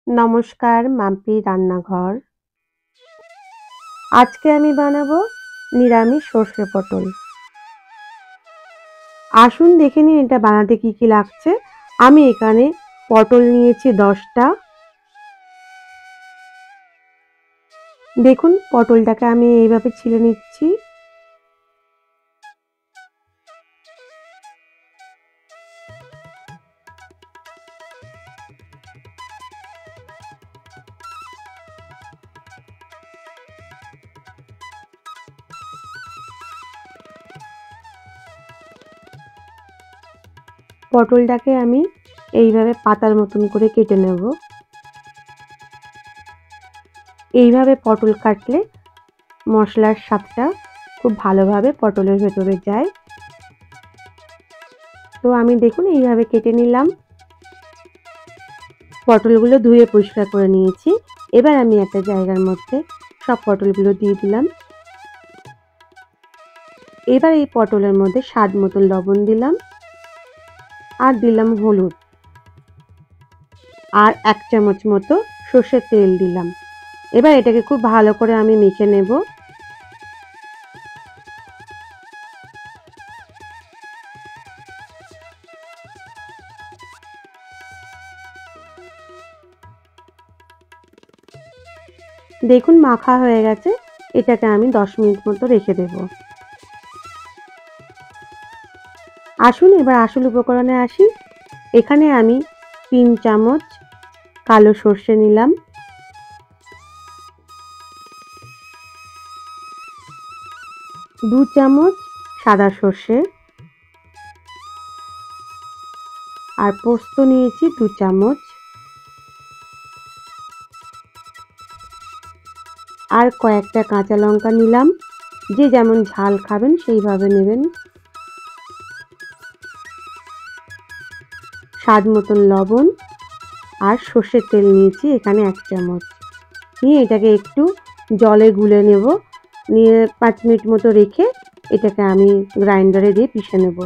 নমস্কার, মাম্পি রান্নাঘর। আজকে আমি বানাবো নিরামিষ সর্ষে পটল। আসুন দেখে নিন এটা বানাতে কি কি লাগছে। আমি এখানে পটল নিয়েছি 10টা। দেখুন পটলটাকে আমি এইভাবে ছিলে নিচ্ছি। পটলটাকে আমি এইভাবে পাতার মতন করে কেটে নেব। এইভাবে পটল কাটলে মশলার স্বাদটা খুব ভালোভাবে পটলের ভেতরে যায়। তো আমি দেখুন এইভাবে কেটে নিলাম। পটলগুলো ধুয়ে পরিষ্কার করে নিয়েছি। এবার আমি একটা জায়গার মধ্যে সব পটলগুলো দিয়ে দিলাম। এবার এই পটলের মধ্যে স্বাদ মতো লবণ দিলাম আর দিলাম হলুদ আর 1 চামচ মতো সর্ষের তেল দিলাম। এবার এটাকে খুব ভালো করে আমি মেখে নেব। দেখুন মাখা হয়ে গেছে। এটাকে আমি 10 মিনিট মতো রেখে দেব। আসুন এবার আসল উপকরণে আসি। এখানে আমি 3 চামচ কালো সর্ষে নিলাম, 2 চামচ সাদা সর্ষে আর পোস্ত নিয়েছি 2 চামচ আর কয়েকটা কাঁচা লঙ্কা নিলাম। যে যেমন ঝাল খাবেন সেইভাবে নেবেন। স্বাদ মতন লবণ আর সর্ষের তেল নিয়েছি এখানে 1 চামচ। নিয়ে এটাকে একটু জলে গুলে নেব। নিয়ে 5 মিনিট মতো রেখে এটাকে আমি গ্রাইন্ডারে দিয়ে পিষে নেব।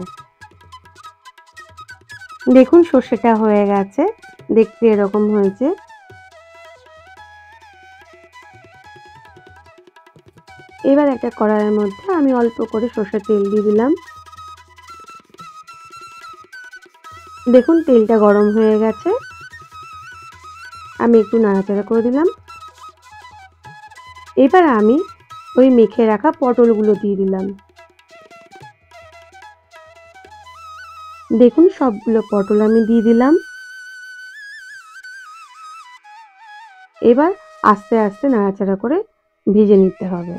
দেখুন সর্ষেটা হয়ে গেছে, দেখতে এরকম হয়েছে। এবার একটা কড়াইয়ের মধ্যে আমি অল্প করে সর্ষের তেল দিয়ে দিলাম। দেখুন তেলটা গরম হয়ে গেছে। আমি একটু নাড়াচাড়া করে দিলাম। এবার আমি ওই মেখে রাখা পটলগুলো দিয়ে দিলাম। দেখুন সবগুলো পটল আমি দিয়ে দিলাম। এবার আস্তে আস্তে নাড়াচাড়া করে ভেজে নিতে হবে।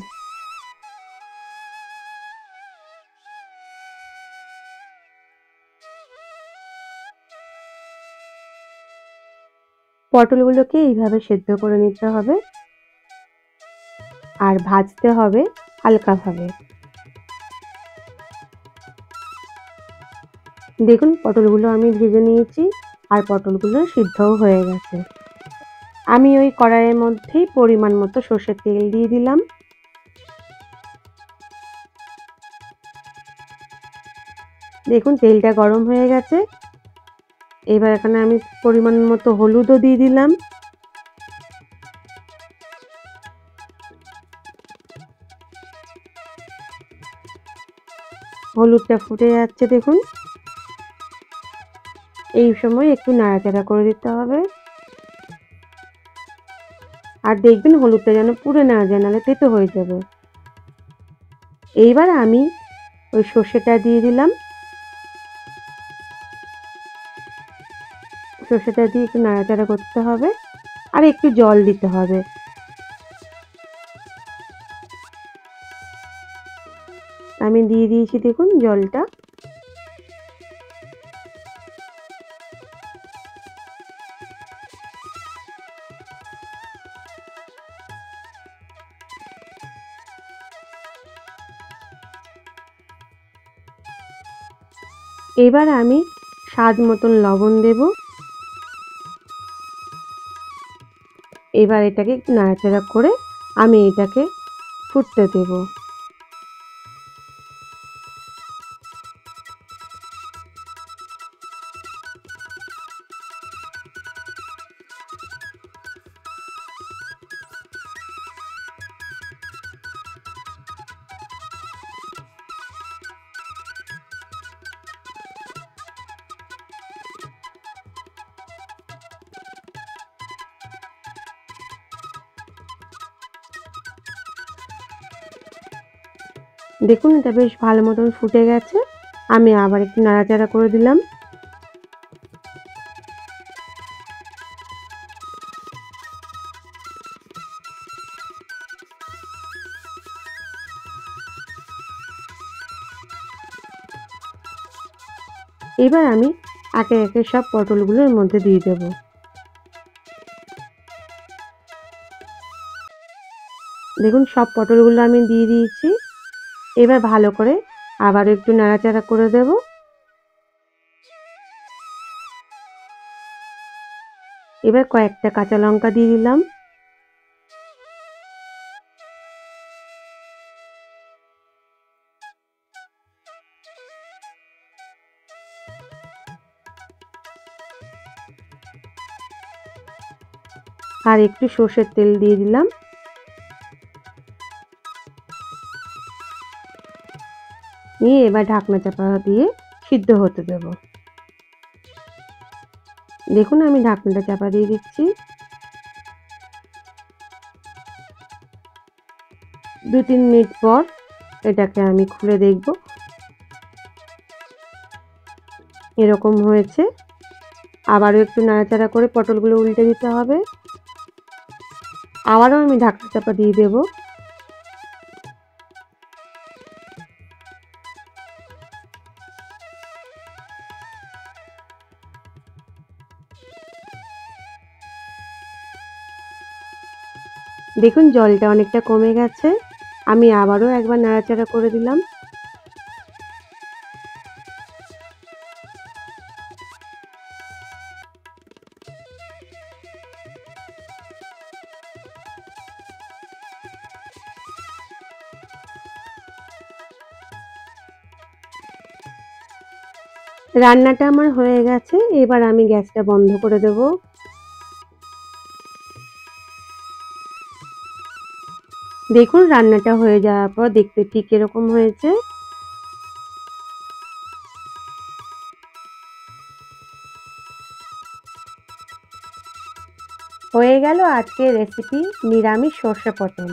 পটলগুলোকে এইভাবে সেদ্ধ করে নিতে হবে আর ভাজতে হবে হালকাভাবে। দেখুন পটলগুলো আমি ভেজে নিয়েছি আর পটলগুলো সিদ্ধও হয়ে গেছে। আমি ওই কড়াইয়ের মধ্যেই পরিমাণ মতো সর্ষের তেল দিয়ে দিলাম। দেখুন তেলটা গরম হয়ে গেছে। এবার এখানে আমি পরিমাণ মতো হলুদও দিয়ে দিলাম। হলুদটা ফুটে যাচ্ছে দেখুন। এই সময় একটু নাড়াচাড়া করে দিতে হবে। আর দেখবেন হলুদটা যেন পুড়ে না যায়, নাহলে তেতো হয়ে যাবে। এইবার আমি ওই সর্ষেটা দিয়ে দিলাম। সর্ষেটা দিয়ে একটু নাড়াচাড়া করতে হবে আর একটু জল দিতে হবে। আমি দিয়ে দিয়েছি দেখুন জলটা। এবার আমি স্বাদ মতন লবণ দেব। এবার এটাকে একটু নাড়াচাড়া করে আমি এটাকে ফুটতে দেব। দেখুন এটা বেশ ভালো মতন ফুটে গেছে। আমি আবার একটু নাড়াচাড়া করে দিলাম। এবার আমি একে একে সব পটলগুলো এর মধ্যে দিয়ে দেব। দেখুন সব পটলগুলো আমি দিয়ে দিয়েছি। এবার ভালো করে আবারও একটু নাড়াচাড়া করে দেব। এবার কয়েকটা কাঁচা লঙ্কা দিয়ে দিলাম। আর একটু সর্ষের তেল দিয়ে দিলাম। নিয়ে এবার ঢাকনা চাপা দিয়ে সিদ্ধ হতে দেব। দেখুন আমি ঢাকনাটা চাপা দিয়ে দিচ্ছি। 2-3 মিনিট পর এটাকে আমি খুলে দেখব। এরকম হয়েছে। আবারও একটু নাড়াচাড়া করে পটলগুলো উল্টে দিতে হবে। আবারও আমি ঢাকনা চাপা দিয়ে দেব। দেখুন জলটা অনেকটা কমে গেছে। আমি আবারও একবার নাড়াচাড়া করে দিলাম। রান্নাটা আমার হয়ে গেছে। এবার আমি গ্যাসটা বন্ধ করে দেব। দেখুন রান্নাটা হয়ে যাওয়ার পর দেখতে ঠিক এরকম হয়েছে। হয়ে গেল আজকের রেসিপি নিরামিষ সর্ষে পটল।